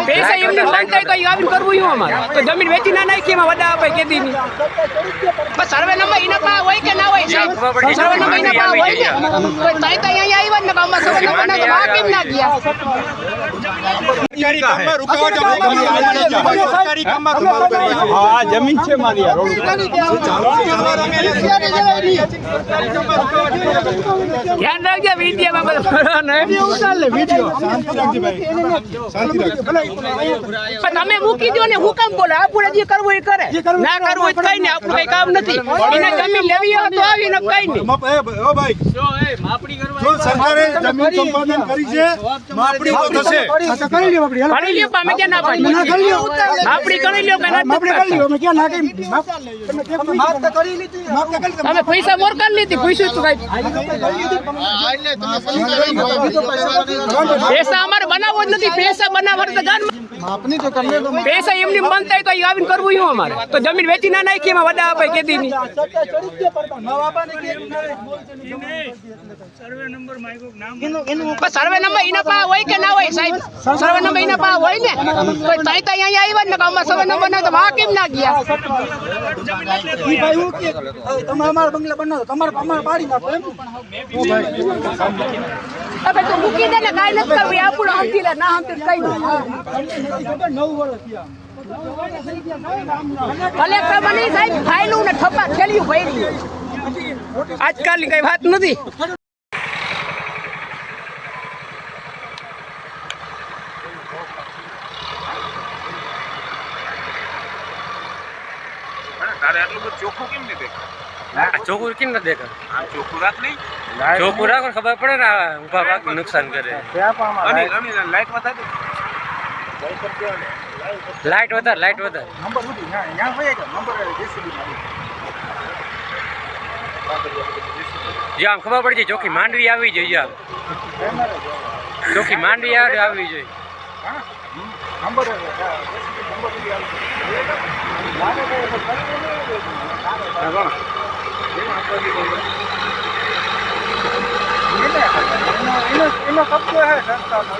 પૈસા એમને માંગતા તો આવીને કરવું શું અમારે તો જમીન વેચી ના નાખી એમાં વડા આપે કેદી ની બસ સર્વે નંબર એના પાસે હોય કે ના હોય સાહેબ સર્વે નંબર એના પાસે હોય ને કોઈ તાઈ તાઈ અહીંયા આવ્યા ને ગામમાં સર્વે નંબર ના તો આ કેમ ના ગયા હા જમીન છે મારી ધ્યાન રાખજે વિડીયોમાં બધું તમે મૂકી દો ને હું કામ બોલે આપણે જે કરવું એ કરે ના કરવું હોય કઈ નહીં આપણું કઈ કામ નથી એને જમીન લેવી હોય તો આવીને કઈ નહીં સરકારે જમીન સંપાદન કરી છે માપણી તો થશે કરી લ્યો અમે ક્યાં ના પાડી માપણી કરી લ્યો કે ના તમે પૈસા મોર કરી લીધી પૂછ્યું તું કઈ પૈસા અમારે બનાવવો જ નથી પૈસા બનાવવા તો ગામ પૈસા એમની બનતા તો આવીને કરવું શું અમારે તો જમીન વેચી ના નાખી એમાં વડા આપે કેદી ની સર્વે નંબર એના પાસે હોય કે ના હોય સાહેબ સર્વે નંબર એના પાસે હોય ને કોઈ તાઈ તાઈ અહીંયા આવ્યા ને ગામમાં સર્વે નંબર ના તો આ કેમ ના ગયા તમે અમારા બંગલા બનાવો તમારે પાડી નાખો હવે તો મૂકી દે ને કાઈ નથી કરવી આપણું હમતી લે ના હમતી કઈ નહીં કલેક્ટર બની સાહેબ ફાઇલું ને ઠપ્પા થેલિયું ભરી આજકાલની કઈ વાત નથી તારે આટલું બધું ચોખ્ખું કેમ નહીં દેખાય ચોખ્ખું કેમ ન દેખાય ચોખ્ખું રાખ નહીં ચોખ્ખું રાખો ખબર પડે ને ઉભા પાક નુકસાન કરે લાઈટ માં થાય લાઈટ વધારે જો આમ ખબર પડી જાય ચોખ્ખી માંડવી આવી જોઈએ આમ ચોખ્ખી માંડવી આવી જોઈએ એનો કબજો હે સંસ્થાનો